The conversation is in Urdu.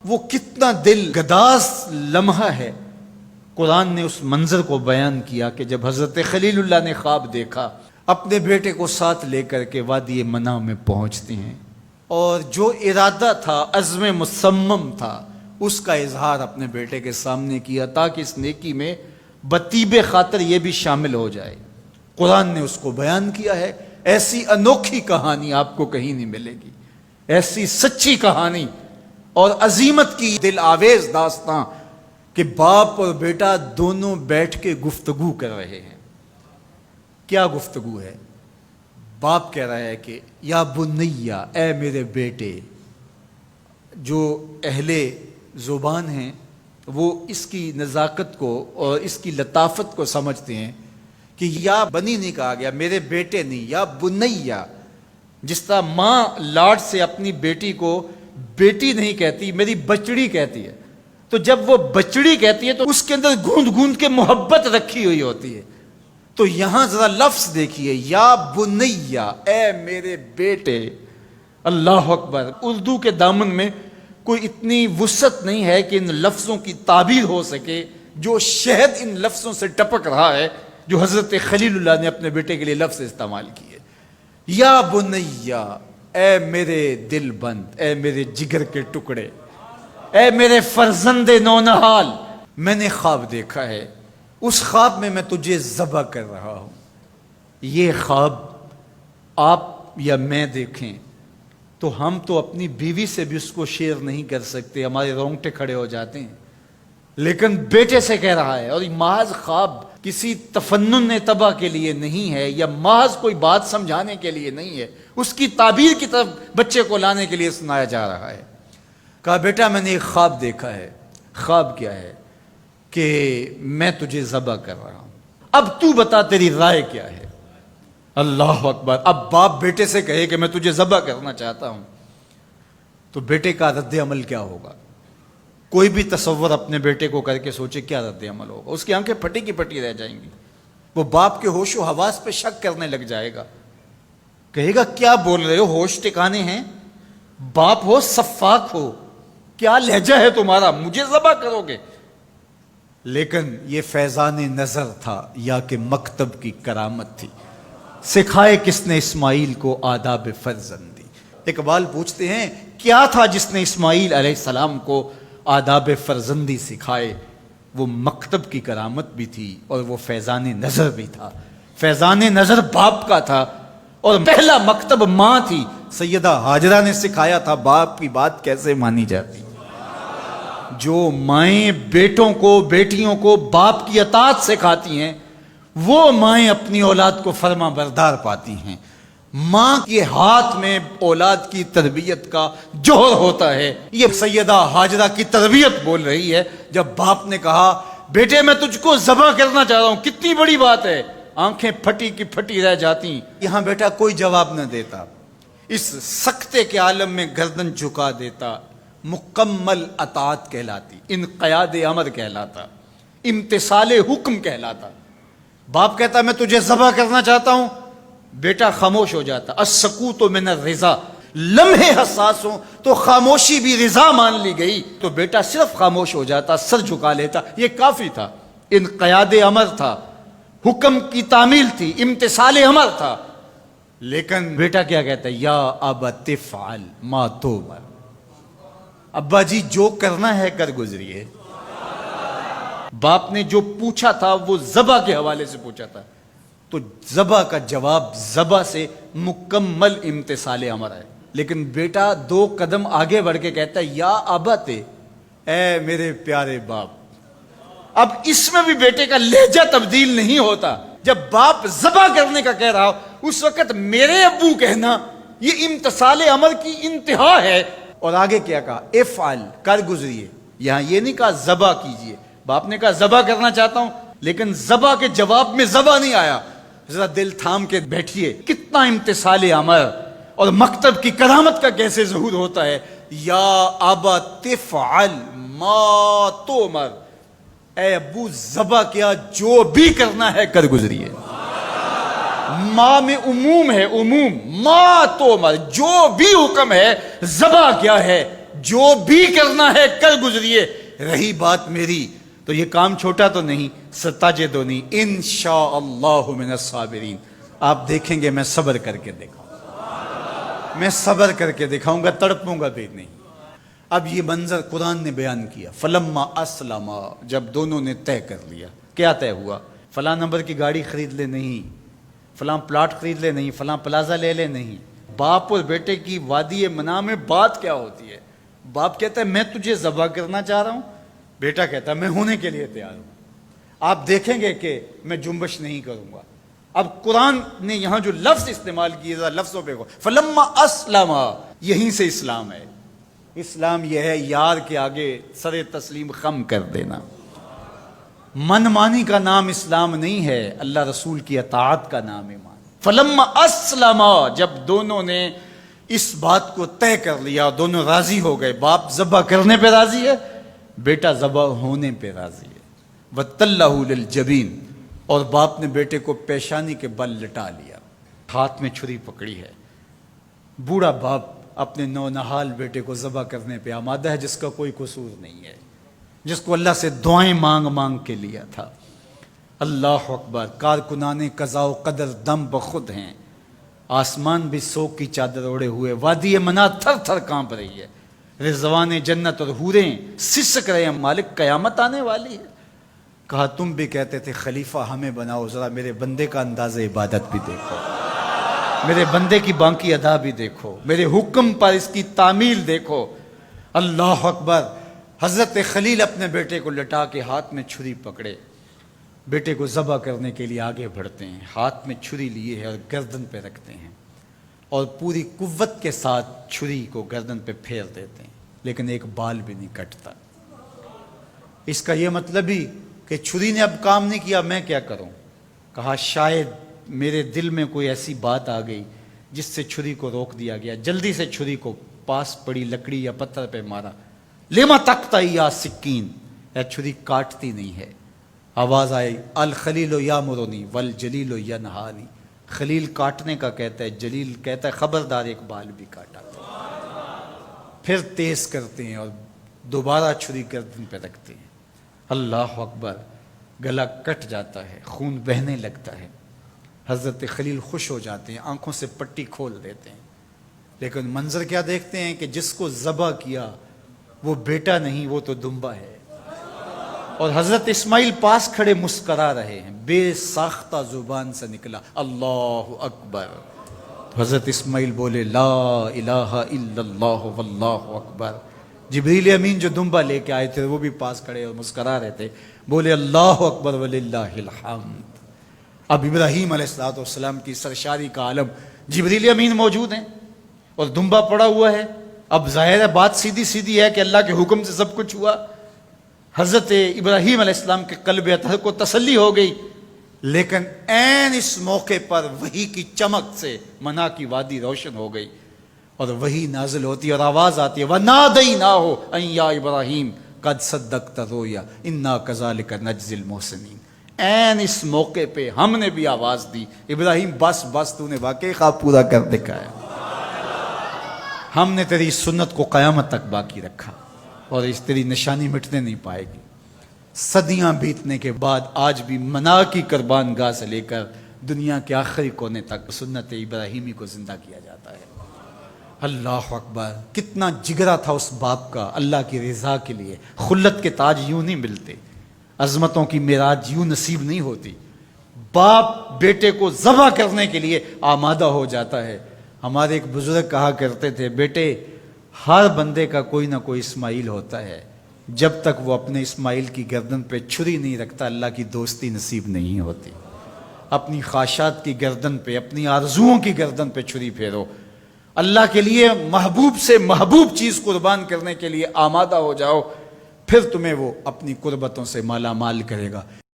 وہ کتنا دل گداز لمحہ ہے۔ قرآن نے اس منظر کو بیان کیا کہ جب حضرت خلیل اللہ نے خواب دیکھا، اپنے بیٹے کو ساتھ لے کر کے وادی منع میں پہنچتے ہیں، اور جو ارادہ تھا، عزم مصمم تھا، اس کا اظہار اپنے بیٹے کے سامنے کیا تاکہ اس نیکی میں بطیب خاطر یہ بھی شامل ہو جائے۔ قرآن نے اس کو بیان کیا ہے۔ ایسی انوکھی کہانی آپ کو کہیں نہیں ملے گی، ایسی سچی کہانی اور عظیمت کی دل آویز داستاں کہ باپ اور بیٹا دونوں بیٹھ کے گفتگو کر رہے ہیں۔ کیا گفتگو ہے؟ باپ کہہ رہا ہے کہ یا بنیا، اے میرے بیٹے۔ جو اہل زبان ہیں وہ اس کی نزاکت کو اور اس کی لطافت کو سمجھتے ہیں کہ یا بنی نہیں کہا گیا، میرے بیٹے نہیں، یا بنیا۔ جس طرح ماں لاڈ سے اپنی بیٹی کو بیٹی نہیں کہتی، میری بچڑی کہتی ہے، تو جب وہ بچڑی کہتی ہے تو اس کے اندر گوند گوند کے محبت رکھی ہوئی ہوتی ہے۔ تو یہاں ذرا لفظ دیکھیے، یا بنیا، اے میرے بیٹے۔ اللہ اکبر۔ اردو کے دامن میں کوئی اتنی وسعت نہیں ہے کہ ان لفظوں کی تعبیر ہو سکے جو شہد ان لفظوں سے ٹپک رہا ہے جو حضرت خلیل اللہ نے اپنے بیٹے کے لیے لفظ استعمال کیے۔ یا بنیا، اے میرے دل بند، اے میرے جگر کے ٹکڑے، اے میرے فرزند نونہال، میں نے خواب دیکھا ہے، اس خواب میں تجھے ذبح کر رہا ہوں۔ یہ خواب آپ یا میں دیکھیں تو ہم تو اپنی بیوی سے بھی اس کو شیئر نہیں کر سکتے، ہمارے رونگٹے کھڑے ہو جاتے ہیں، لیکن بیٹے سے کہہ رہا ہے۔ اور یہ محض خواب کسی تفنن طبع کے لیے نہیں ہے، یا محض کوئی بات سمجھانے کے لیے نہیں ہے، اس کی تعبیر کی طرف بچے کو لانے کے لیے سنایا جا رہا ہے۔ کہا بیٹا میں نے ایک خواب دیکھا ہے۔ خواب کیا ہے؟ کہ میں تجھے ذبح کر رہا ہوں، اب تو بتا تیری رائے کیا ہے؟ اللہ اکبر۔ اب باپ بیٹے سے کہے کہ میں تجھے ذبح کرنا چاہتا ہوں تو بیٹے کا رد عمل کیا ہوگا؟ کوئی بھی تصور اپنے بیٹے کو کر کے سوچے کیا رد عمل ہوگا؟ اس کی آنکھیں پھٹی کی پھٹی رہ جائیں گی، وہ باپ کے ہوش و حواس پہ شک کرنے لگ جائے گا، کہے گا کیا بول رہے ہو، ہوش ٹھکانے ہیں؟ باپ ہو، سفاک ہو، کیا لہجہ ہے تمہارا، مجھے ذبح کرو گے؟ لیکن یہ فیضان نظر تھا یا کہ مکتب کی کرامت تھی؟ سکھائے کس نے اسماعیل کو آداب فرزندی؟ اقبال پوچھتے ہیں کیا تھا جس نے اسماعیل علیہ السلام کو آداب فرزندی سکھائے؟ وہ مکتب کی کرامت بھی تھی اور وہ فیضان نظر بھی تھا۔ فیضان نظر باپ کا تھا اور پہلا مکتب ماں تھی۔ سیدہ ہاجرہ نے سکھایا تھا باپ کی بات کیسے مانی جاتی۔ جو مائیں بیٹوں کو، بیٹیوں کو باپ کی اطاعت سکھاتی ہیں، وہ مائیں اپنی اولاد کو فرما بردار پاتی ہیں۔ ماں کے ہاتھ میں اولاد کی تربیت کا جوہر ہوتا ہے۔ یہ سیدہ ہاجرہ کی تربیت بول رہی ہے جب باپ نے کہا بیٹے میں تجھ کو ذبح کرنا چاہ رہا ہوں، کتنی بڑی بات ہے۔ آنکھیں پھٹی کی پھٹی رہ جاتی۔ یہاں بیٹا کوئی جواب نہ دیتا، اس سکتے کے عالم میں گردن جھکا دیتا۔ مکمل اطاعت کہلاتی، انقیاد امر کہلاتا، امتثال حکم کہلاتا۔ باپ کہتا میں تجھے ذبح کرنا چاہتا ہوں، بیٹا خاموش ہو جاتا۔ السکوت من الرضا، لمحے حساس ہوں تو خاموشی بھی رضا مان لی گئی تو بیٹا صرف خاموش ہو جاتا، سر جھکا لیتا، یہ کافی تھا۔ انقیاد امر تھا، حکم کی تعمیل تھی، امتثال امر تھا۔ لیکن بیٹا کیا کہتا ہے؟ یا ابت افعل ما تؤمر، ابا جی جو کرنا ہے کر گزریے۔ باپ نے جو پوچھا تھا وہ ذبح کے حوالے سے پوچھا تھا، تو ذبح کا جواب ذبح سے مکمل امتثال امر ہے۔ لیکن بیٹا دو قدم آگے بڑھ کے کہتا ہے یا ابت، اے میرے پیارے باپ۔ اب اس میں بھی بیٹے کا لہجہ تبدیل نہیں ہوتا۔ جب باپ ذبح کرنے کا کہہ رہا ہو اس وقت میرے ابو کہنا یہ امتثال امر کی انتہا ہے۔ اور آگے کیا کہا؟ افعل، کر گزریے۔ یہاں یہ نہیں کہا ذبح کیجئے، باپ نے کہا ذبح کرنا چاہتا ہوں، لیکن ذبح کے جواب میں ذبح نہیں آیا۔ ذرا دل تھام کے بیٹھیے، کتنا امتثال امر اور مکتب کی کرامت کا کیسے ظہور ہوتا ہے۔ یا ابا تفعل ما تؤمر، اے ابو ذبح کیا، جو بھی کرنا ہے کر گزریے۔ ماں میں عموم ہے، عموم، ما تؤمر، جو بھی حکم ہے ذبح کیا ہے جو بھی کرنا ہے کر گزریے، رہی بات میری تو یہ کام چھوٹا تو نہیں، ستجدنی انشاءاللہ من الصابرین، آپ دیکھیں گے میں صبر کر کے دکھاؤں گا، میں صبر کر کے دکھاؤں گا، تڑپوں گا بھی نہیں۔ اب یہ منظر قرآن نے بیان کیا، فلما اسلما، جب دونوں نے طے کر لیا۔ کیا طے ہوا؟ فلاں نمبر کی گاڑی خرید لے نہیں، فلاں پلاٹ خرید لے نہیں، فلاں پلازا لے لے نہیں۔ باپ اور بیٹے کی وادی منع میں بات کیا ہوتی ہے؟ باپ کہتا ہے میں تجھے ذبح کرنا چاہ رہا ہوں، بیٹا کہتا ہے میں ہونے کے لیے تیار ہوں۔ آپ دیکھیں گے کہ میں جنبش نہیں کروں گا۔ اب قرآن نے یہاں جو لفظ استعمال کیے، لفظوں پہ فلما اسلما، یہیں سے اسلام ہے۔ اسلام یہ ہے یار کے آگے سر تسلیم خم کر دینا۔ من مانی کا نام اسلام نہیں ہے، اللہ رسول کی اطاعت کا نام ایمان۔ فلما اسلما، جب دونوں نے اس بات کو طے کر لیا، دونوں راضی ہو گئے، باپ ذبح کرنے پہ راضی ہے، بیٹا ذبح ہونے پہ راضی ہے۔ وَتَلَّهُ لِلْجَبِينِ، اور باپ نے بیٹے کو پیشانی کے بل لٹا لیا، ہاتھ میں چھری پکڑی ہے۔ بوڑھا باپ اپنے نونہال بیٹے کو ذبح کرنے پہ آمادہ ہے، جس کا کوئی قصور نہیں ہے، جس کو اللہ سے دعائیں مانگ مانگ کے لیا تھا۔ اللہ اکبر، کارکنان قضاء و قدر دم بخود ہیں، آسمان بھی سوگ کی چادر اوڑے ہوئے، وادی منع تھر تھر کانپ رہی ہے، رضوان جنت اور حوریں سسک رہے ہیں، مالک قیامت آنے والی ہے۔ کہا تم بھی کہتے تھے خلیفہ ہمیں بناؤ، ذرا میرے بندے کا انداز عبادت بھی دیکھو، میرے بندے کی بانکی ادا بھی دیکھو، میرے حکم پر اس کی تعمیل دیکھو۔ اللہ اکبر، حضرت خلیل اپنے بیٹے کو لٹا کے ہاتھ میں چھری پکڑے، بیٹے کو ذبح کرنے کے لیے آگے بڑھتے ہیں، ہاتھ میں چھری لیے ہے اور گردن پہ رکھتے ہیں، اور پوری قوت کے ساتھ چھری کو گردن پہ پھیر دیتے ہیں، لیکن ایک بال بھی نہیں کٹتا۔ اس کا یہ مطلب ہی کہ چھری نے اب کام نہیں کیا، میں کیا کروں؟ کہا شاید میرے دل میں کوئی ایسی بات آ گئی جس سے چھری کو روک دیا گیا، جلدی سے چھری کو پاس پڑی لکڑی یا پتھر پہ مارا۔ لما تقطع یا سکین، اے چھری کاٹتی نہیں ہے۔ آواز آئی الخلیل یامرنی والجلیل ینہانی، خلیل کاٹنے کا کہتا ہے، جلیل کہتا ہے خبردار ایک بال بھی کاٹا۔ پھر تیز کرتے ہیں اور دوبارہ چھری گردن پہ رکھتے ہیں۔ اللہ اکبر، گلا کٹ جاتا ہے، خون بہنے لگتا ہے، حضرت خلیل خوش ہو جاتے ہیں، آنکھوں سے پٹی کھول دیتے ہیں، لیکن منظر کیا دیکھتے ہیں کہ جس کو ذبح کیا وہ بیٹا نہیں، وہ تو دمبا ہے۔ اور حضرت اسماعیل پاس کھڑے مسکرا رہے ہیں، بے ساختہ زبان سے نکلا اللہ اکبر۔ حضرت اسماعیل بولے لا الہ الا اللہ واللہ اکبر۔ جبریل امین جو دمبا لے کے آئے تھے وہ بھی پاس کھڑے اور مسکرا رہے تھے، بولے اللہ اکبر وللہ الحمد۔ اب ابراہیم علیہ السلام کی سرشاری کا عالم، جبریل امین موجود ہیں اور دمبا پڑا ہوا ہے۔ اب ظاہر ہے بات سیدھی سیدھی ہے کہ اللہ کے حکم سے سب کچھ ہوا۔ حضرت ابراہیم علیہ السلام کے قلب اطہر کو تسلی ہو گئی، لیکن عین اس موقع پر وحی کی چمک سے منع کی وادی روشن ہو گئی، اور وحی نازل ہوتی ہے اور آواز آتی ہے وَنَادَيْنَاهُ أَن يَا إِبْرَاهِيمُ قَدْ صَدَّقْتَ الرُّؤْيَا إِنَّا كَذَلِكَ نَجْزِي الْمُحْسِنِينَ۔ عین اس موقع پہ ہم نے بھی آواز دی، ابراہیم بس بس، تو نے واقعی خواب پورا کر دکھایا، ہم نے تیری سنت کو قیامت تک باقی رکھا اور اس تیری نشانی مٹنے نہیں پائے گی۔ صدیاں بیتنے کے بعد آج بھی منع کی قربان گاہ سے لے کر دنیا کے آخری کونے تک سنت ابراہیمی کو زندہ کیا جاتا ہے۔ اللہ اکبر، کتنا جگرا تھا اس باپ کا اللہ کی رضا کے لیے۔ خلت کے تاج یوں نہیں ملتے، عظمتوں کی معراج یوں نصیب نہیں ہوتی۔ باپ بیٹے کو ذبح کرنے کے لیے آمادہ ہو جاتا ہے۔ ہمارے ایک بزرگ کہا کرتے تھے بیٹے ہر بندے کا کوئی نہ کوئی اسماعیل ہوتا ہے، جب تک وہ اپنے اسماعیل کی گردن پہ چھری نہیں رکھتا اللہ کی دوستی نصیب نہیں ہوتی۔ اپنی خواہشات کی گردن پہ، اپنی آرزوؤں کی گردن پہ چھری پھیرو، اللہ کے لیے محبوب سے محبوب چیز قربان کرنے کے لیے آمادہ ہو جاؤ، پھر تمہیں وہ اپنی قربتوں سے مالا مال کرے گا۔